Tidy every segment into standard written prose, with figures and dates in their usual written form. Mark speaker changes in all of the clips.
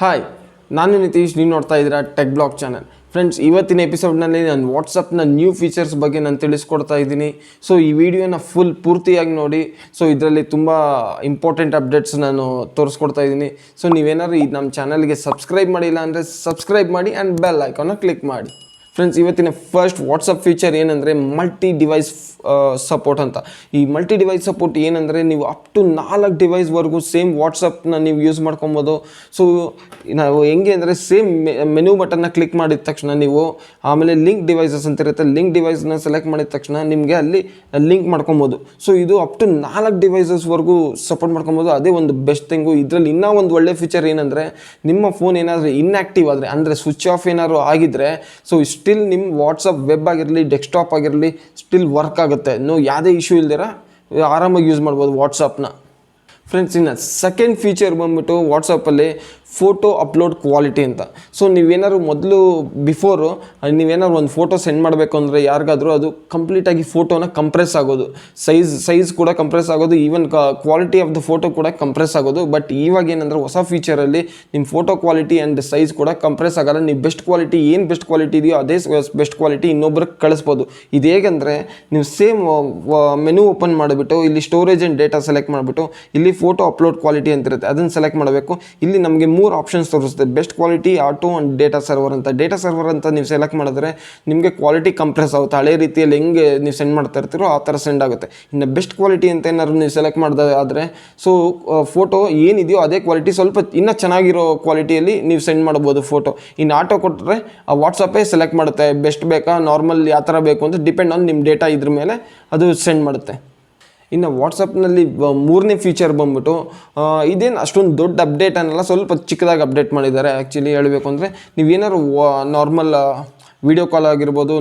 Speaker 1: Hi, ನಾನು ನಿತೀಶ್. ನೀವು ನೋಡ್ತಾ ಇದ್ದೀರಾ ಟೆಕ್ ಬ್ಲಾಗ್ ಚಾನಲ್. ಫ್ರೆಂಡ್ಸ್, ಇವತ್ತಿನ ಎಪಿಸೋಡ್ನಲ್ಲಿ ನಾನು ವಾಟ್ಸಪ್ನ ನ್ಯೂ ಫೀಚರ್ಸ್ ಬಗ್ಗೆ ನಾನು ತಿಳಿಸ್ಕೊಡ್ತಾ ಇದ್ದೀನಿ. ಸೊ ಈ ವಿಡಿಯೋನ ಪೂರ್ತಿಯಾಗಿ ನೋಡಿ. ಸೊ ಇದರಲ್ಲಿ ತುಂಬ ಇಂಪಾರ್ಟೆಂಟ್ ಅಪ್ಡೇಟ್ಸ್ ನಾನು ತೋರಿಸ್ಕೊಡ್ತಾ ಇದ್ದೀನಿ. ಸೊ ನೀವೇನಾದ್ರು ಈ ನಮ್ಮ ಚಾನಲ್ಗೆ ಸಬ್ಸ್ಕ್ರೈಬ್ ಮಾಡಿಲ್ಲ ಅಂದರೆ ಸಬ್ಸ್ಕ್ರೈಬ್ ಮಾಡಿ ಆ್ಯಂಡ್ ಬೆಲ್ ಐಕಾನ್ನ ಕ್ಲಿಕ್ ಮಾಡಿ. ಫ್ರೆಂಡ್ಸ್, ಇವತ್ತಿನ ಫಸ್ಟ್ ವಾಟ್ಸಪ್ ಫೀಚರ್ ಏನಂದರೆ ಮಲ್ಟಿ ಡಿವೈಸ್ ಸಪೋರ್ಟ್ ಅಂತ. ಈ ಮಲ್ಟಿ ಡಿವೈಸ್ ಸಪೋರ್ಟ್ ಏನಂದರೆ ನೀವು ಅಪ್ ಟು 4 ಡಿವೈಸ್ವರೆಗೂ ಸೇಮ್ ವಾಟ್ಸಪ್ನ ನೀವು ಯೂಸ್ ಮಾಡ್ಕೊಬೋದು. ಸೊ ನಾವು ಹೆಂಗೆ ಅಂದರೆ ಸೇಮ್ ಮೆನು ಬಟನ್ನ ಕ್ಲಿಕ್ ಮಾಡಿದ ತಕ್ಷಣ ನೀವು ಆಮೇಲೆ ಲಿಂಕ್ ಡಿವೈಸಸ್ ಅಂತ ಇರುತ್ತೆ, ಲಿಂಕ್ ಡಿವೈಸ್ನ ಸೆಲೆಕ್ಟ್ ಮಾಡಿದ ತಕ್ಷಣ ನಿಮಗೆ ಅಲ್ಲಿ ಲಿಂಕ್ ಮಾಡ್ಕೊಬೋದು. ಸೊ ಇದು ಅಪ್ ಟು 4 ಡಿವೈಸಸ್ವರೆಗೂ ಸಪೋರ್ಟ್ ಮಾಡ್ಕೊಬೋದು. ಅದೇ ಒಂದು ಬೆಸ್ಟ್ ಥಿಂಗು. ಇದರಲ್ಲಿ ಇನ್ನೂ ಒಂದು ಒಳ್ಳೆ ಫೀಚರ್ ಏನಂದರೆ ನಿಮ್ಮ ಫೋನ್ ಏನಾದರೂ ಇನ್ಆ್ಯಕ್ಟಿವ್ ಆದರೆ, ಅಂದರೆ ಸ್ವಿಚ್ ಆಫ್ ಏನಾದ್ರು ಆಗಿದ್ದರೆ, ಸೊ ಸ್ಟಿಲ್ ನಿಮ್ಮ ವಾಟ್ಸಪ್ ವೆಬ್ ಆಗಿರಲಿ ಡೆಸ್ಕ್ಟಾಪ್ ಆಗಿರಲಿ ಸ್ಟಿಲ್ ವರ್ಕ್ ಆಗುತ್ತೆ. ಯಾವುದೇ ಇಶ್ಯೂ ಇಲ್ದಿರ ಆರಾಮಾಗಿ ಯೂಸ್ ಮಾಡ್ಬೋದು ವಾಟ್ಸಪ್ನ. ಫ್ರೆಂಡ್ಸ್, ಇನ್ನು ಸೆಕೆಂಡ್ ಫೀಚರ್ ಬಂದ್ಬಿಟ್ಟು ವಾಟ್ಸಪ್ಪಲ್ಲಿ ಫೋಟೋ ಅಪ್ಲೋಡ್ ಕ್ವಾಲಿಟಿ ಅಂತ. ಸೊ ನೀವೇನಾದ್ರು ಮೊದಲು ಬಿಫೋರು ನೀವೇನಾದ್ರು ಒಂದು ಫೋಟೋ ಸೆಂಡ್ ಮಾಡಬೇಕು ಅಂದರೆ ಯಾರಿಗಾದರೂ ಅದು ಕಂಪ್ಲೀಟಾಗಿ ಫೋಟೋನ ಕಂಪ್ರೆಸ್ ಆಗೋದು, ಸೈಜ್ ಕೂಡ ಕಂಪ್ರೆಸ್ ಆಗೋದು, even quality of the photo ಕೂಡ ಕಂಪ್ರೆಸ್ ಆಗೋದು. ಬಟ್ ಇವಾಗ ಏನಂದರೆ ಹೊಸ ಫೀಚರಲ್ಲಿ ನಿಮ್ಮ ಫೋಟೋ ಕ್ವಾಲಿಟಿ ಆ್ಯಂಡ್ ಸೈಜ್ ಕೂಡ ಕಂಪ್ರೆಸ್ ಆಗೋಲ್ಲ. ನೀವು ಬೆಸ್ಟ್ ಕ್ವಾಲಿಟಿ ಇದೆಯೋ ಅದೇ ಬೆಸ್ಟ್ ಕ್ವಾಲಿಟಿ ಇನ್ನೊಬ್ರಿಗೆ ಕಳಿಸ್ಬೋದು. ಇದು ಹೇಗೆಂದರೆ ನೀವು ಸೇಮ್ ಮೆನು ಓಪನ್ ಮಾಡಿಬಿಟ್ಟು ಇಲ್ಲಿ ಸ್ಟೋರೇಜ್ ಆ್ಯಂಡ್ ಡೇಟಾ ಸೆಲೆಕ್ಟ್ ಮಾಡಿಬಿಟ್ಟು ಇಲ್ಲಿ ಫೋಟೋ ಅಪ್ಲೋಡ್ ಕ್ವಾಲಿಟಿ ಅಂತಿರುತ್ತೆ, ಅದನ್ನು ಸೆಲೆಕ್ಟ್ ಮಾಡಬೇಕು. ಇಲ್ಲಿ ನಮಗೆ 3 ಆಪ್ಷನ್ಸ್ ತೋರಿಸುತ್ತೆ: best quality, auto and data server ಅಂತ. ಡೇಟಾ ಸರ್ವರ್ ಅಂತ ನೀವು ಸೆಲೆಕ್ಟ್ ಮಾಡಿದ್ರೆ ನಿಮಗೆ ಕ್ವಾಲಿಟಿ ಕಂಪ್ರೆಸ್ ಆಗುತ್ತೆ, ಹಳೆ ರೀತಿಯಲ್ಲಿ ಹೆಂಗೆ ನೀವು ಸೆಂಡ್ ಮಾಡ್ತಾ ಇರ್ತೀರೋ ಆ ಥರ ಸೆಂಡ್ ಆಗುತ್ತೆ. ಇನ್ನು ಬೆಸ್ಟ್ ಕ್ವಾಲಿಟಿ ಅಂತ ಏನಾದ್ರು ನೀವು ಸೆಲೆಕ್ಟ್ ಮಾಡಿದ್ರೆ ಸೊ ಫೋಟೋ ಏನಿದೆಯೋ ಅದೇ ಕ್ವಾಲಿಟಿ, ಸ್ವಲ್ಪ ಇನ್ನೂ ಚೆನ್ನಾಗಿರೋ ಕ್ವಾಲಿಟಿಯಲ್ಲಿ ನೀವು ಸೆಂಡ್ ಮಾಡ್ಬೋದು ಫೋಟೋ. ಇನ್ನು ಆಟೋ ಕೊಟ್ಟರೆ ಆ ವಾಟ್ಸಪ್ಪೇ ಸೆಲೆಕ್ಟ್ ಮಾಡುತ್ತೆ, ಬೆಸ್ಟ್ ಬೇಕಾ ನಾರ್ಮಲ್ ಯಾವ ಥರ ಬೇಕು ಅಂತ ಡಿಪೆಂಡ್ ಆನ್ ನಿಮ್ಮ ಡೇಟಾ ಇದ್ರ ಮೇಲೆ ಅದು ಸೆಂಡ್ ಮಾಡುತ್ತೆ. ಇನ್ನು ವಾಟ್ಸಪ್ನಲ್ಲಿ 3ನೇ ಫೀಚರ್ ಬಂದ್ಬಿಟ್ಟು ಇದೇನು ಅಷ್ಟೊಂದು ದೊಡ್ಡ ಅಪ್ಡೇಟ್ ಅನ್ನಲ್ಲ, ಸ್ವಲ್ಪ ಚಿಕ್ಕದಾಗಿ ಅಪ್ಡೇಟ್ ಮಾಡಿದ್ದಾರೆ. ಆ್ಯಕ್ಚುಲಿ ಹೇಳಬೇಕು ಅಂದರೆ ನೀವೇನಾದ್ರು ನಾರ್ಮಲ್ ವೀಡಿಯೋ ಕಾಲ್ ಆಗಿರ್ಬೋದು,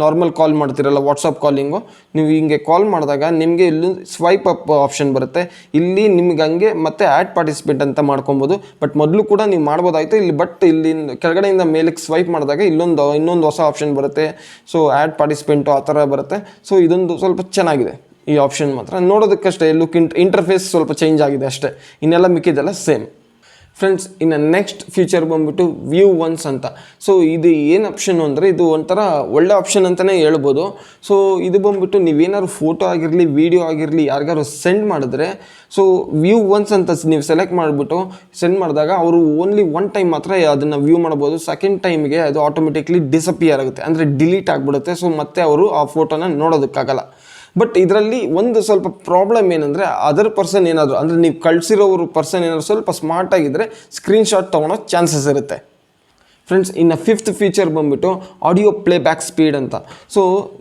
Speaker 1: ನಾರ್ಮಲ್ ಕಾಲ್ ಮಾಡ್ತಿರಲ್ಲ ವಾಟ್ಸಪ್ ಕಾಲಿಂಗು, ನೀವು ಹಿಂಗೆ ಕಾಲ್ ಮಾಡಿದಾಗ ನಿಮಗೆ ಇಲ್ಲಿ ಸ್ವೈಪ್ ಅಪ್ ಆಪ್ಷನ್ ಬರುತ್ತೆ. ಇಲ್ಲಿ ನಿಮ್ಗೆ ಹಂಗೆ ಮತ್ತೆ ಆ್ಯಡ್ ಪಾರ್ಟಿಸಿಪೇಟ್ ಅಂತ ಮಾಡ್ಕೊಬೋದು. ಬಟ್ ಮೊದಲು ಕೂಡ ನೀವು ಮಾಡ್ಬೋದಾಯಿತು ಇಲ್ಲಿ. ಬಟ್ ಇಲ್ಲಿ ಕೆಳಗಡೆಯಿಂದ ಮೇಲಕ್ಕೆ ಸ್ವೈಪ್ ಮಾಡಿದಾಗ ಇನ್ನೊಂದು ಹೊಸ ಆಪ್ಷನ್ ಬರುತ್ತೆ. ಸೊ ಆ್ಯಡ್ ಪಾರ್ಟಿಸಿಪೆಂಟು ಆ ಥರ ಬರುತ್ತೆ. ಸೊ ಇದೊಂದು ಸ್ವಲ್ಪ ಚೆನ್ನಾಗಿದೆ ಈ ಆಪ್ಷನ್. ಮಾತ್ರ ನೋಡೋದಕ್ಕಷ್ಟೇ ಇಂಟರ್ಫೇಸ್ ಸ್ವಲ್ಪ ಚೇಂಜ್ ಆಗಿದೆ ಅಷ್ಟೇ, ಇನ್ನೆಲ್ಲ ಮಿಕ್ಕಿದೆಲ್ಲ ಸೇಮ್. ಫ್ರೆಂಡ್ಸ್, ಇನ್ನು ನೆಕ್ಸ್ಟ್ ಫೀಚರ್ ಬಂದ್ಬಿಟ್ಟು ವ್ಯೂ ಒನ್ಸ್ ಅಂತ. ಸೊ ಇದು ಏನು ಆಪ್ಷನ್ ಅಂದರೆ ಇದು ಒಂಥರ ಒಳ್ಳೆ ಆಪ್ಷನ್ ಅಂತಲೇ ಹೇಳ್ಬೋದು. ಸೊ ಇದು ಬಂದ್ಬಿಟ್ಟು ನೀವೇನಾದ್ರು ಫೋಟೋ ಆಗಿರಲಿ ವೀಡಿಯೋ ಆಗಿರಲಿ ಯಾರಿಗಾರು ಸೆಂಡ್ ಮಾಡಿದ್ರೆ, ಸೊ ವ್ಯೂ ಒನ್ಸ್ ಅಂತ ನೀವು ಸೆಲೆಕ್ಟ್ ಮಾಡಿಬಿಟ್ಟು ಸೆಂಡ್ ಮಾಡಿದಾಗ ಅವರು ಓನ್ಲಿ 1 ಟೈಮ್ ಮಾತ್ರ ಅದನ್ನು ವ್ಯೂ ಮಾಡ್ಬೋದು. ಸೆಕೆಂಡ್ ಟೈಮ್ಗೆ ಅದು ಆಟೋಮೆಟಿಕ್ಲಿ ಡಿಸಪಿಯರ್ ಆಗುತ್ತೆ, ಅಂದರೆ ಡಿಲೀಟ್ ಆಗಿಬಿಡುತ್ತೆ. ಸೊ ಮತ್ತೆ ಅವರು ಆ ಫೋಟೋನ ನೋಡೋದಕ್ಕಾಗಲ್ಲ. ಬಟ್ ಇದರಲ್ಲಿ ಒಂದು ಸ್ವಲ್ಪ ಪ್ರಾಬ್ಲಮ್ ಏನಂದರೆ ಅದರ್ ಪರ್ಸನ್ ಏನಾದರೂ, ಅಂದರೆ ನೀವು ಕಳಿಸಿರೋರು ಪರ್ಸನ್ ಏನಾದರೂ ಸ್ವಲ್ಪ ಸ್ಮಾರ್ಟಾಗಿದ್ದರೆ ಸ್ಕ್ರೀನ್ಶಾಟ್ ತೊಗೊಳೋ ಚಾನ್ಸಸ್ ಇರುತ್ತೆ. ಫ್ರೆಂಡ್ಸ್, ಇನ್ನು 5th ಫೀಚರ್ ಬಂದುಬಿಟ್ಟು ಆಡಿಯೋ ಪ್ಲೇಬ್ಯಾಕ್ ಸ್ಪೀಡ್ ಅಂತ. ಸೊ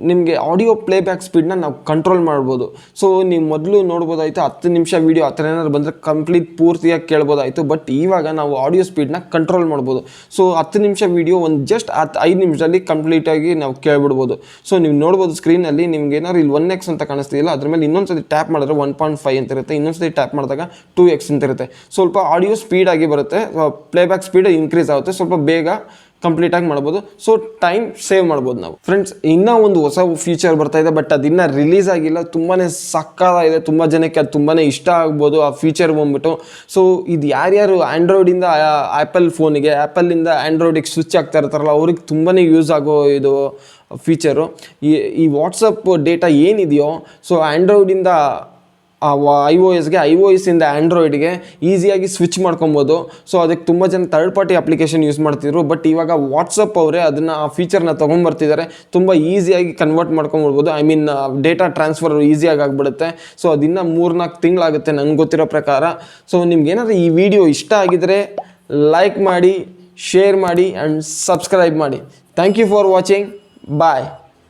Speaker 1: ನಿಮಗೆ ಆಡಿಯೋ ಪ್ಲೇಬ್ಯಾಕ್ ಸ್ಪೀಡನ್ನ ನಾವು ಕಂಟ್ರೋಲ್ ಮಾಡ್ಬೋದು. ಸೊ ನೀವು ಮೊದಲು ನೋಡ್ಬೋದಾಯಿತು 10 ನಿಮಿಷ ವೀಡಿಯೋ ಆ ಥರ ಏನಾದ್ರು ಬಂದರೆ ಪೂರ್ತಿಯಾಗಿ ಕೇಳ್ಬೋದಾಯಿತು. ಬಟ್ ಇವಾಗ ನಾವು ಆಡಿಯೋ ಸ್ಪೀಡನ್ನ ಕಂಟ್ರೋಲ್ ಮಾಡ್ಬೋದು. ಸೊ 10 ನಿಮಿಷ ವೀಡಿಯೋ ಜಸ್ಟ್ 5 ನಿಮಿಷದಲ್ಲಿ ಕಂಪ್ಲೀಟಾಗಿ ನಾವು ಕೇಳ್ಬಿಡ್ಬೋದು. ಸೊ ನೀವು ನೋಡ್ಬೋದು ಸ್ಕ್ರೀನಲ್ಲಿ ನಿಮ್ಗೆ ಏನಾದ್ರು ಇಲ್ಲಿ 1x ಅಂತ ಕಾಣಿಸ್ತಿಲ್ಲ, ಅದ್ರ ಮೇಲೆ ಇನ್ನೊಂದ್ಸತಿ ಟ್ಯಾಪ್ ಮಾಡಿದ್ರೆ 1.5 ಅಂತ ಇರುತ್ತೆ, ಇನ್ನೊಂದ್ಸತಿ ಟ್ಯಾಪ್ ಮಾಡಿದಾಗ 2x ಅಂತ ಇರುತ್ತೆ. ಸ್ವಲ್ಪ ಆಡಿಯೋ ಸ್ಪೀಡಾಗಿ ಬರುತ್ತೆ, ಪ್ಲೇಬ್ಯಾಕ್ ಸ್ಪೀಡ್ ಇನ್ಕ್ರೀಸ್ ಆಗುತ್ತೆ, ಸ್ವಲ್ಪ ಬೇಗ ಕಂಪ್ಲೀಟಾಗಿ ಮಾಡ್ಬೋದು. ಸೊ ಟೈಮ್ ಸೇವ್ ಮಾಡ್ಬೋದು ನಾವು. ಫ್ರೆಂಡ್ಸ್, ಇನ್ನೂ ಒಂದು ಹೊಸ ಫೀಚರ್ ಬರ್ತಾ ಇದೆ, ಬಟ್ ಅದು ಇನ್ನೂ ರಿಲೀಸ್ ಆಗಿಲ್ಲ. ತುಂಬಾ ಸಕ್ಕತ್ತಾಗಿದೆ, ತುಂಬ ಜನಕ್ಕೆ ಅದು ತುಂಬಾ ಇಷ್ಟ ಆಗ್ಬೋದು ಆ ಫೀಚರ್ ಬಂದ್ಬಿಟ್ಟು. ಸೊ ಇದು ಯಾರ್ಯಾರು ಆ್ಯಂಡ್ರಾಯ್ಡಿಂದ ಆ್ಯಪಲ್ಲಿಂದ ಆ್ಯಂಡ್ರಾಯ್ಡಿಗೆ ಸ್ವಿಚ್ ಆಗ್ತಾ ಇರ್ತಾರಲ್ಲ ಅವ್ರಿಗೆ ತುಂಬಾ ಯೂಸ್ ಆಗೋ ಇದು ಫೀಚರು. ಈ ವಾಟ್ಸಪ್ ಡೇಟಾ ಏನಿದೆಯೋ, ಸೊ ಆ್ಯಂಡ್ರಾಯ್ಡಿಂದ iOSಯಿಂದ ಆ್ಯಂಡ್ರಾಯ್ಡ್ಗೆ ಈಸಿಯಾಗಿ ಸ್ವಿಚ್ ಮಾಡ್ಕೊಬೋದು. ಸೊ ಅದಕ್ಕೆ ತುಂಬ ಜನ ಥರ್ಡ್ ಪಾರ್ಟಿ ಅಪ್ಲಿಕೇಶನ್ ಯೂಸ್ ಮಾಡ್ತಿದ್ರು. ಬಟ್ ಇವಾಗ ವಾಟ್ಸಪ್ ಅವರೇ ಆ ಫೀಚರ್ನ ತೊಗೊಂಬರ್ತಿದ್ದಾರೆ. ತುಂಬ ಈಸಿಯಾಗಿ ಕನ್ವರ್ಟ್ ಮಾಡ್ಕೊಂಬಿಡ್ಬೋದು. ಡೇಟಾ ಟ್ರಾನ್ಸ್ಫರ್ ಈಸಿಯಾಗಿ ಆಗಿಬಿಡುತ್ತೆ. ಸೊ ಅದಿನ್ನೂ 3-4 ತಿಂಗಳಾಗುತ್ತೆ ನಂಗೆ ಗೊತ್ತಿರೋ ಪ್ರಕಾರ. ಸೊ ನಿಮ್ಗೇನಾದರೂ ಈ ವಿಡಿಯೋ ಇಷ್ಟ ಆಗಿದರೆ ಲೈಕ್ ಮಾಡಿ, ಶೇರ್ ಮಾಡಿ ಆ್ಯಂಡ್ ಸಬ್ಸ್ಕ್ರೈಬ್ ಮಾಡಿ. Thank you for watching. Bye.